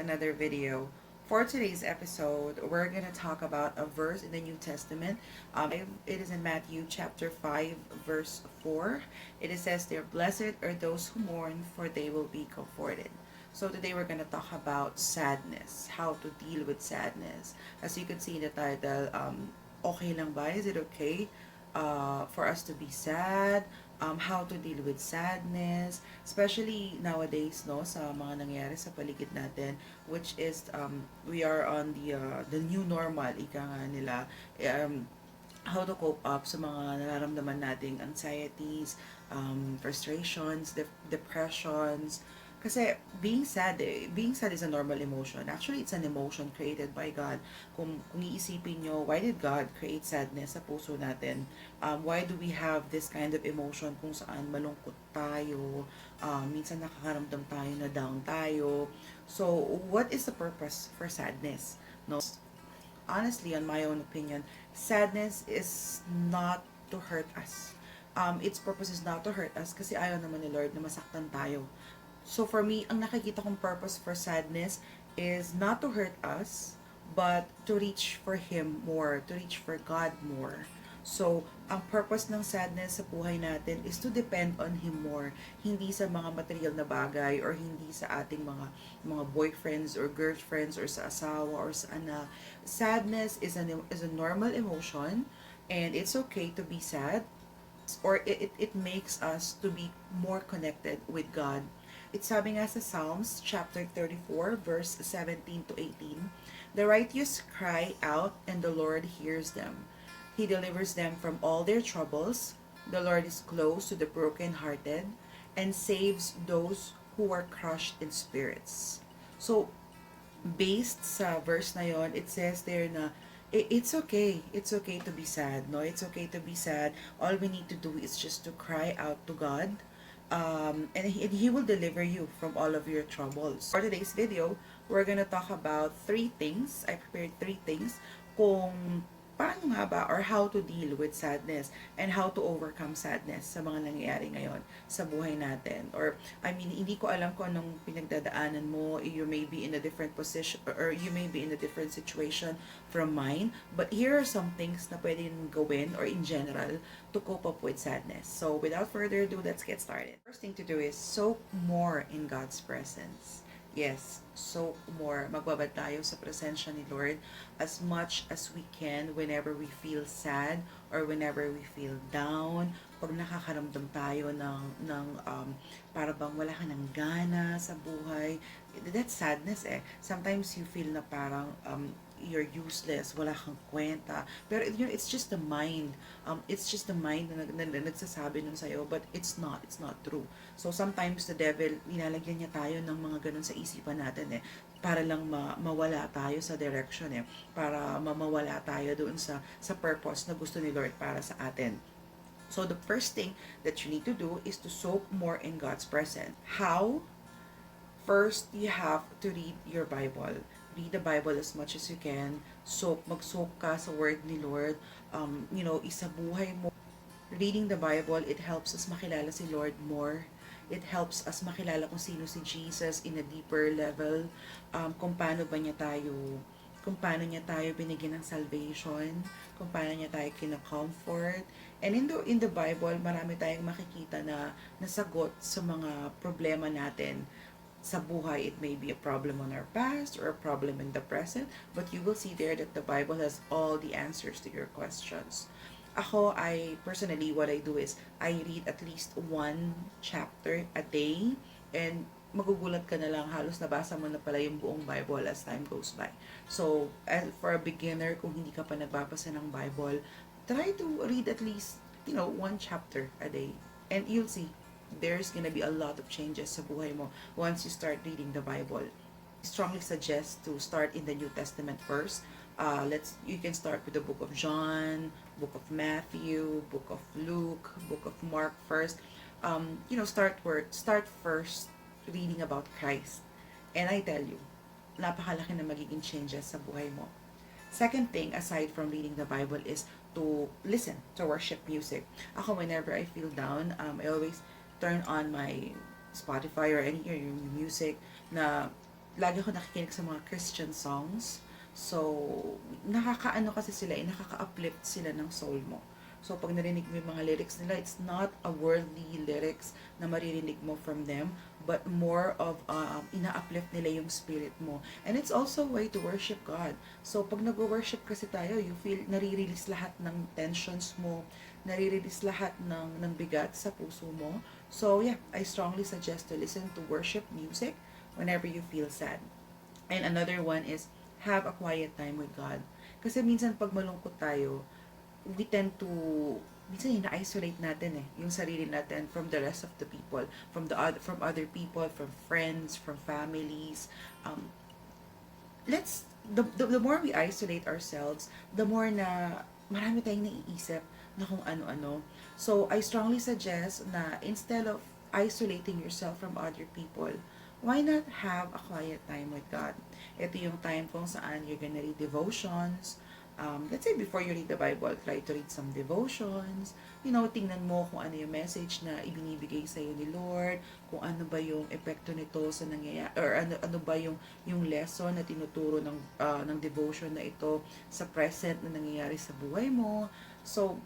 another video. For today's episode, we're going to talk about a verse in the New Testament. It is in Matthew chapter 5, verse 4. It says, "They're blessed are those who mourn, for they will be comforted." So today we're going to talk about sadness, how to deal with sadness. As you can see in the title, okay lang ba? Is it okay for us to be sad? How to deal with sadness, especially nowadays, no, sa mga nangyayari sa paligid natin, which is we are on the new normal, ika nga nila, how to cope up sa mga nararamdaman nating anxieties, frustrations, depressions. Kasi being sad is a normal emotion. Actually, it's an emotion created by God. Kung iisipin nyo, why did God create sadness sa puso natin? Why do we have this kind of emotion kung saan malungkot tayo, minsan nakakaramdam tayo na down tayo. So, what is the purpose for sadness? No, honestly, on my own opinion, sadness is not to hurt us. Its purpose is not to hurt us kasi ayaw naman ni Lord na masaktan tayo. So for me, ang nakikita kong purpose for sadness is not to hurt us, but to reach for Him more, to reach for God more. So, ang purpose ng sadness sa buhay natin is to depend on Him more. Hindi sa mga material na bagay or hindi sa ating mga boyfriends or girlfriends or sa asawa or sa anak. Sadness is a normal emotion, and it's okay to be sad, or it makes us to be more connected with God. It's sabi nga sa Psalms chapter 34 verse 17 to 18, "The righteous cry out and the Lord hears them. He delivers them from all their troubles. The Lord is close to the brokenhearted and saves those who are crushed in spirits." So, based sa verse na yon, it says there na it's okay. It's okay to be sad. No, it's okay to be sad. All we need to do is just to cry out to God, and he will deliver you from all of your troubles. For today's video, we're gonna talk about three things. I prepared three things kung paano nga ba or how to deal with sadness and how to overcome sadness sa mga nangyayari ngayon sa buhay natin. Or, I mean, hindi ko alam kung anong pinagdadaanan mo. You may be in a different position or you may be in a different situation from mine. But here are some things na pwede gawin or in general to cope up with sadness. So, without further ado, let's get started. First thing to do is soak more in God's presence. Yes, soak more. Magbabad tayo sa presensya ni Lord as much as we can whenever we feel sad or whenever we feel down. Pag nakakaramdam tayo ng para bang wala ka ng gana sa buhay, that's sadness eh. Sometimes you feel na parang you're useless, wala kang kwenta. Pero it's just the mind. It's just the mind na nagsasabi nun sa'yo, but it's not true. So sometimes the devil, nilalagyan niya tayo ng mga ganun sa isipan natin eh, para lang mawala tayo sa direction eh, para mawala tayo doon sa purpose na gusto ni Lord para sa atin. So the first thing that you need to do is to soak more in God's presence. How? First, you have to read your Bible. Read the Bible as much as you can. Mag-soak ka sa word ni Lord. Isabuhay mo. Reading the Bible, it helps us makilala si Lord more. It helps us makilala kung sino si Jesus in a deeper level. Kung paano niya tayo binigyan ng salvation, kung paano niya tayo kina-comfort. And in the Bible, marami tayong makikita na nasagot sa mga problema natin sa buhay. It may be a problem on our past or a problem in the present, but you will see there that the Bible has all the answers to your questions. Personally, what I do is, I read at least one chapter a day, and magugulat ka na lang, halos nabasa mo na pala yung buong Bible as time goes by. So, for a beginner, kung hindi ka pa nagbabasa ng Bible, try to read at least, one chapter a day. And you'll see, there's gonna be a lot of changes sa buhay mo once you start reading the Bible. I strongly suggest to start in the New Testament first. You can start with the book of John, book of Matthew, book of Luke, book of Mark first. Start first reading about Christ. And I tell you, napakalaki na magiging changes sa buhay mo. Second thing, aside from reading the Bible, is to listen to worship music. Ako, whenever I feel down, I always turn on my Spotify or any music na lagi ako nakikinig sa mga Christian songs. So, nakakaano kasi sila, nakaka-uplift sila ng soul mo. So, pag narinig mo yung mga lyrics nila, it's not a worldly lyrics na maririnig mo from them, but more of ina-uplift nila yung spirit mo. And it's also a way to worship God. So, pag nag-worship kasi tayo, you feel, nare-release lahat ng tensions mo, nare-release lahat ng bigat sa puso mo. So, yeah, I strongly suggest to listen to worship music whenever you feel sad. And another one is have a quiet time with God. Kasi minsan pag malungkot tayo, we tend to minsan ina-isolate natin yung sarili natin from the rest of the people, from other people, from friends, from families. The more we isolate ourselves, the more na marami tayong naiisip na kung ano-ano. So I strongly suggest na instead of isolating yourself from other people, why not have a quiet time with God? Ito yung time kung saan you're gonna read devotions. Let's say before you read the Bible, try to read some devotions. Tingnan mo kung ano yung message na ibinibigay sa iyo ni Lord, kung ano ba yung epekto nito sa nangyayari, or ano ba yung lesson na tinuturo ng devotion na ito sa present na nangyayari sa buhay mo. So,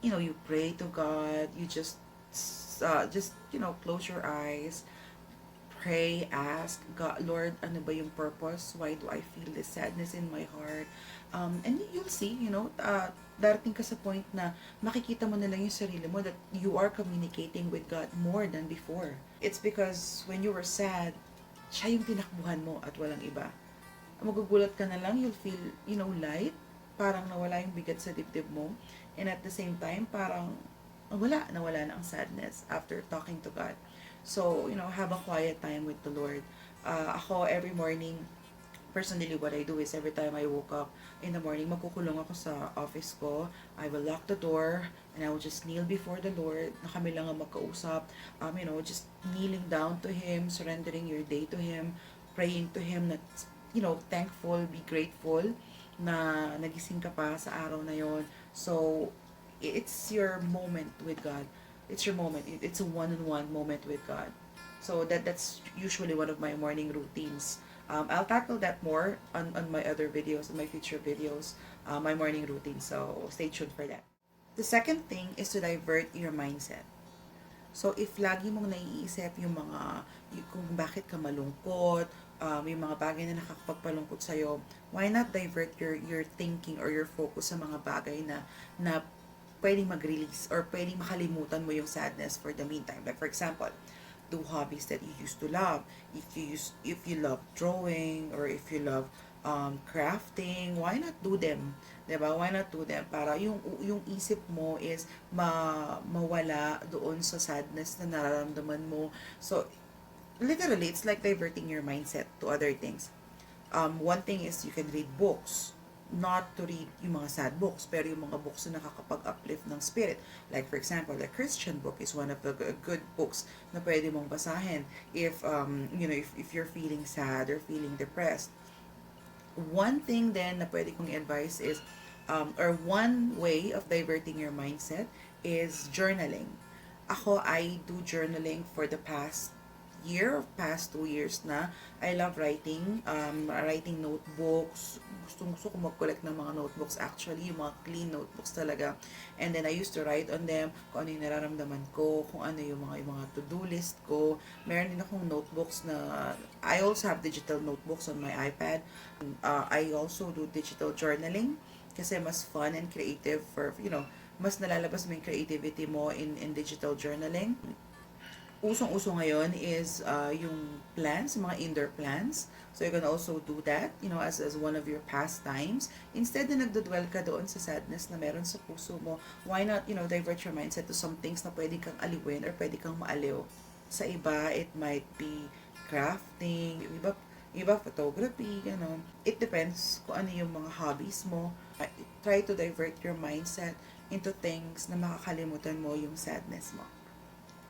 you pray to God, you just close your eyes, pray, ask God, Lord, ano ba yung purpose? Why do I feel this sadness in my heart? And you'll see, darating ka sa point na makikita mo na lang yung sarili mo that you are communicating with God more than before. It's because when you were sad, siya yung tinakbuhan mo at walang iba. Magugulat ka na lang, you'll feel, light, parang nawala yung bigat sa dibdib mo. And at the same time, parang nawala na ang sadness after talking to God. So, have a quiet time with the Lord. Ako, every morning, personally, what I do is every time I woke up in the morning, magkukulong ako sa office ko. I will lock the door and I will just kneel before the Lord. Na kami lang ang magkausap. Just kneeling down to Him, surrendering your day to Him, praying to Him that, thankful, be grateful na nagising ka pa sa araw na yon. So, it's your moment with God. It's your moment. It's a one-on-one moment with God. So that's usually one of my morning routines. I'll tackle that more on my other videos, on my future videos, my morning routine. So stay tuned for that. The second thing is to divert your mindset. So if lagi mong naiisip kung bakit ka malungkot, yung mga bagay na nakakapagpalungkot sa'yo, why not divert your thinking or your focus sa mga bagay na pwedeng mag-release or pwedeng makalimutan mo yung sadness for the meantime. Like for example, do hobbies that you used to love. If you love drawing or if you love crafting, why not do them? 'Di ba? Why not do them para yung isip mo is mawala doon sa sadness na nararamdaman mo. So literally, it's like diverting your mindset to other things. One thing is you can read books, not to read yung mga sad books, pero yung mga books na nakakapag-uplift ng spirit. Like for example, a Christian book is one of the good books na pwede mong basahin if if you're feeling sad or feeling depressed. One thing then na pwede kong advise is or one way of diverting your mindset is journaling. Ako, I do journaling for the past 2 years na. I love writing, writing notebooks. Gusto ko mag-collect ng mga notebooks actually, yung mga clean notebooks talaga. And then I used to write on them kung ano yung nararamdaman ko, kung ano yung mga to-do list ko. Meron din akong notebooks na, I also have digital notebooks on my iPad. I also do digital journaling kasi mas fun and creative for, mas nalalabas mo yung creativity mo in digital journaling. Usong-uso ngayon is yung plants, mga indoor plants. So you can also do that, as one of your pastimes. Instead na nagdudwell ka doon sa sadness na meron sa puso mo, why not, divert your mindset to some things na pwede kang aliwin or pwede kang maaliw. Sa iba, it might be crafting, iba photography, gano'n. It depends kung ano yung mga hobbies mo. Try to divert your mindset into things na makakalimutan mo yung sadness mo.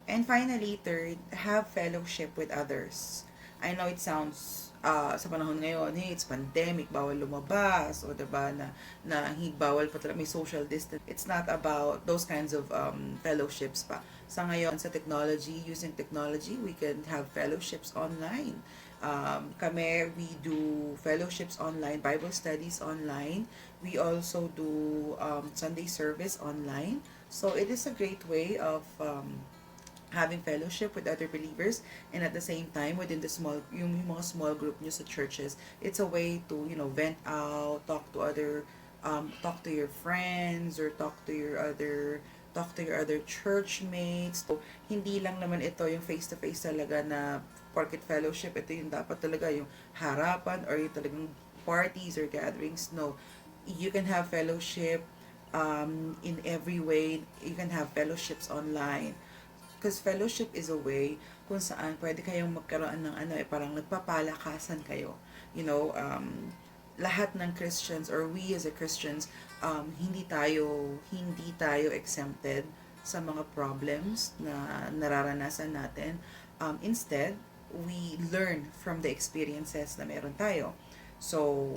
And finally, third, have fellowship with others. I know it sounds, sa panahon ngayon, it's pandemic, bawal lumabas, o diba, na bawal pa talaga, may social distance. It's not about those kinds of fellowships pa. Sa ngayon, sa technology, using technology, we can have fellowships online. Kami, we do fellowships online, Bible studies online. We also do Sunday service online. So it is a great way of having fellowship with other believers, and at the same time within the yung mga small group nyo sa churches, it's a way to, vent out, talk to your friends, or talk to your other church mates. So hindi lang naman ito yung face to face talaga na porket fellowship, ito yung dapat talaga yung harapan or yung talagang parties or gatherings. No, you can have fellowship in every way. You can have fellowships online, because fellowship is a way kung saan pwede kayong magkaroon ng parang nagpapalakasan kayo. Lahat ng Christians, or we as a Christians, hindi tayo exempted sa mga problems na nararanasan natin. Instead, we learn from the experiences na meron tayo. So,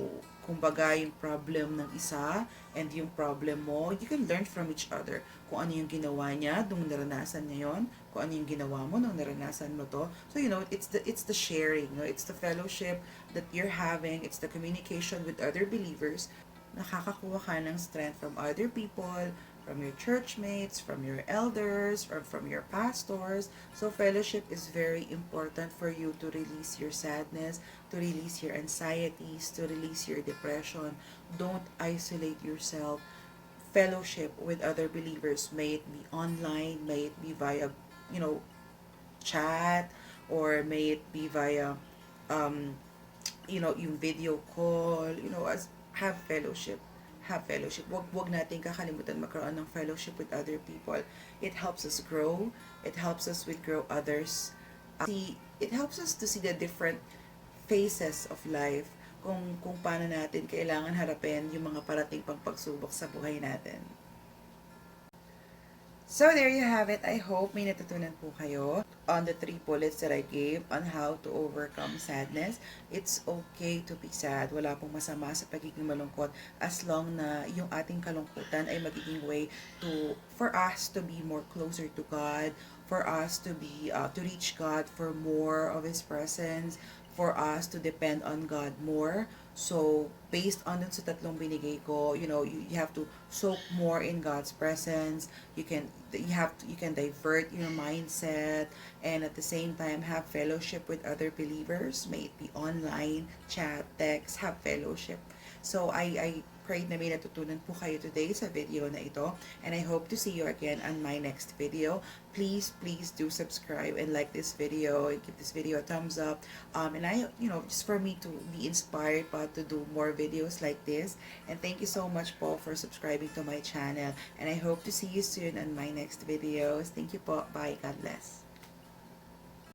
kumbaga yung problem ng isa and yung problem mo, you can learn from each other. Kung ano yung ginawa niya nung naranasan niya yun, kung ano yung ginawa mo nung naranasan mo to. So, it's the sharing, it's the fellowship that you're having, it's the communication with other believers. Nakakakuha ka ng strength from other people, from your church mates, from your elders, or from your pastors. So fellowship is very important for you to release your sadness, to release your anxieties, to release your depression. Don't isolate yourself. Fellowship with other believers, may it be online, may it be via, chat, or may it be via, um, yung video call, have fellowship. Have fellowship. Wag natin kakalimutan magkaroon ng fellowship with other people. It helps us grow. It helps us with grow others. It helps us to see the different phases of life, kung paano natin kailangan harapin yung mga parating pang pagsubok sa buhay natin. So there you have it. I hope may natutunan po kayo on the 3 bullets that I gave on how to overcome sadness. It's okay to be sad. Wala pong masama sa pagiging malungkot, as long na yung ating kalungkutan ay magiging way for us to be more closer to God, for us to reach God for more of His presence, for us to depend on God more. So, based on dun sa tatlong binigay ko, you have to soak more in God's presence. You can divert your mindset, and at the same time have fellowship with other believers, may it be online, chat, text, have fellowship. So, I prayed na may natutunan po kayo today sa video na ito, and I hope to see you again on my next video. Please do subscribe and like this video, and give this video a thumbs up. And just for me to be inspired to do more videos like this. And thank you so much po for subscribing to my channel, and I hope to see you soon on my next videos. Thank you po. Bye. God bless.